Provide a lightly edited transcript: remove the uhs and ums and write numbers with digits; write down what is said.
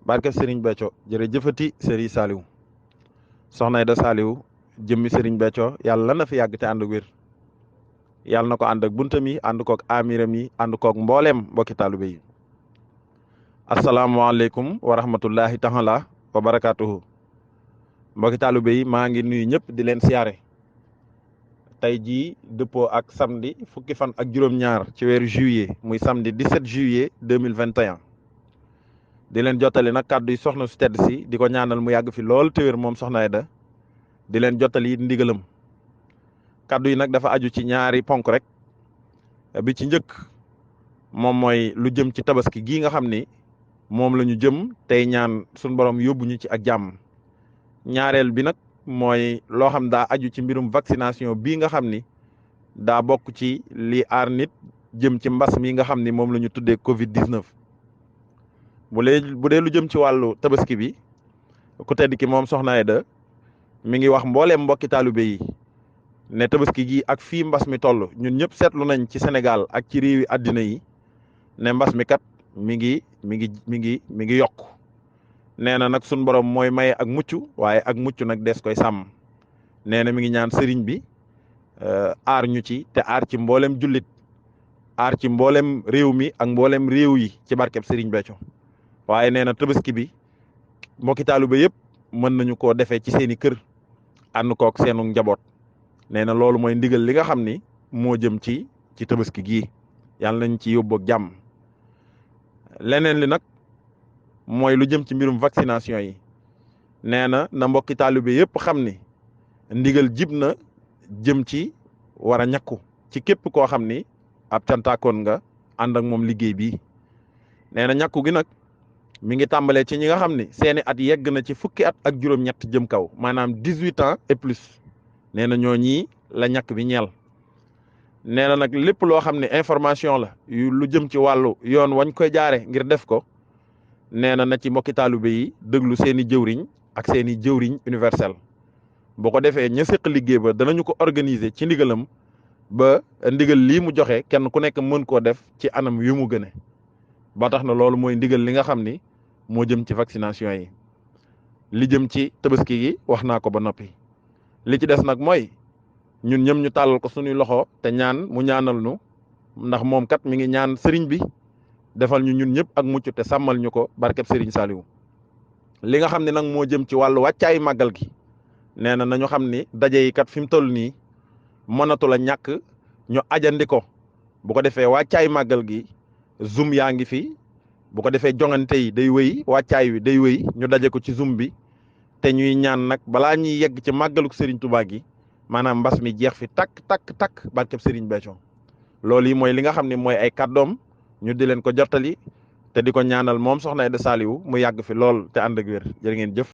barke Serigne Béthio jërëjëfati Serigne Saliou soxna Aida Saliou jëmmi Serigne Béthio yàlla na fi yàgg te ànd ak wér yàlla na ko ànd ak buntam yi ànd koog amiram yi ànd koog mbooleem mbokki taalibe yi asalaamaaleykum wa rahmatullahi taala wa barakaatuhu mbokki taalibe yi maa ngi nuyu ñëpp di leen siyaare tey jii dëppoo ak samedi fukki fan ak juróom-ñaar ci weeru juillet muy samedi 17 juillet 2021 di leen jottali nag kàddu yi soxna su tedd si di ko ñaanal mu yàgg fi lool te wér moom soxna Aida di leen jottali it ndigalam kàddu yi nag dafa aju ci ñaari ponk rek bi ci njëkk moom mooy lu jëm ci tabaski gii nga xam ni moom la ñu jëm tey ñaan suñu borom yóbbu ñu ci ak jàmm ñaareel bi nag mooy loo xam daa aju ci mbirum vaccination bii nga xam ni daa bokk ci li aar nit jëm ci mbas mi nga xam ni moom la ñu tuddee Covid 19. bu dee lu jëm ci wàllu tabaski bi ku tedd ki moom soxna Aida mi ngi wax mbooleem mbokki taalibe yi ne tabaski gi ak fii mbas mi toll ñun ñëpp seetlu nañ ci Sénégal ak ci réewi àddina yi ne mbas mi kat mi ngi yokk nee na nag sun borom mooy maye ak mucc waaye ak mucc nag des koy sàmm nee na mi ngi ñaan sëriñ bi aar ñu ci te aar ci mboolem jullit aar ci mboolem réew mi ak mboolem réew yi ci barkeb sëriñ Béthio waaye nee na tabaski bi mbokki taalibe yëpp mën nañu koo defee ci seeni kër ànd kook seenu njaboot nee na loolu mooy ndigal li nga xam ni moo jëm ci tabaski gii yàlla nañ ci yóbbu ak jàmm leneen li nag mooy lu jëm ci mbirum vaccination yi nee na mbokki taalibe yëpp xam ni ndigal jib na jëm ci war a ñakku ci képp koo xam ni ab cantaakoon nga ànd ak moom liggéey bii nee na ñakku gi nag mi ngi tàmbalee ci ñi nga xam ni seeni at yegg na ci fukki at ak juróom-ñett jëm kaw maanaam 18 ans et plus nee na ñoo ñii la ñàkk bi ñeel nee na nag lépp loo xam ne information la lu jëm ci wàllu yoon wañ koy jaare ngir def ko nee na ci mbokki taalibe yi déglu seeni jëwriñ ak seeni jëwriñ universel boo ko defee ña séq liggéey ba danañu ko organiser ci ndigalam ba ndigal lii mu joxe kenn ku nekk mën koo def ci anam yu mu gëne ba tax na loolu mooy ndigal li nga xam ni moo jëm ci vaccination yi li jëm ci tabaski gi wax naa ko ba noppi li ci des nag mooy ñun ñëm ñu tàllal ko suñuy loxo te ñaan mu ñaanal nu ndax moom kat mi ngi ñaan sëriñ bi defal ñu ñun ñëpp ak mucc te sàmmal ñu ko barkeb sëriñ Saliou li nga xam ne nag moo jëm ci wàllu wàccaayu màggal gi nee na nañu xam ni daje yi kat fi mu toll nii mënatu la ñàkk ñu ajandi ko bu ko defee wàccaayu màggal gi zoom yaa ngi fi bu ko defee jongante yi day wéy wàccaay wi day wéy ñu daje ko ci zoom bi te ñuy ñaan nag balaa ñuy yegg ci màggaluk Serigne Touba gi maanaam mbas mi jeex fi takk barkeb Serigne Béthio loolu yi mooy li nga xam ne mooy ay kàddoom ñu di leen ko jottali te di ko ñaanal moom soxna Aida Saliou mu yàgg fi lool te ànd ak wér jërë ngeen jëf.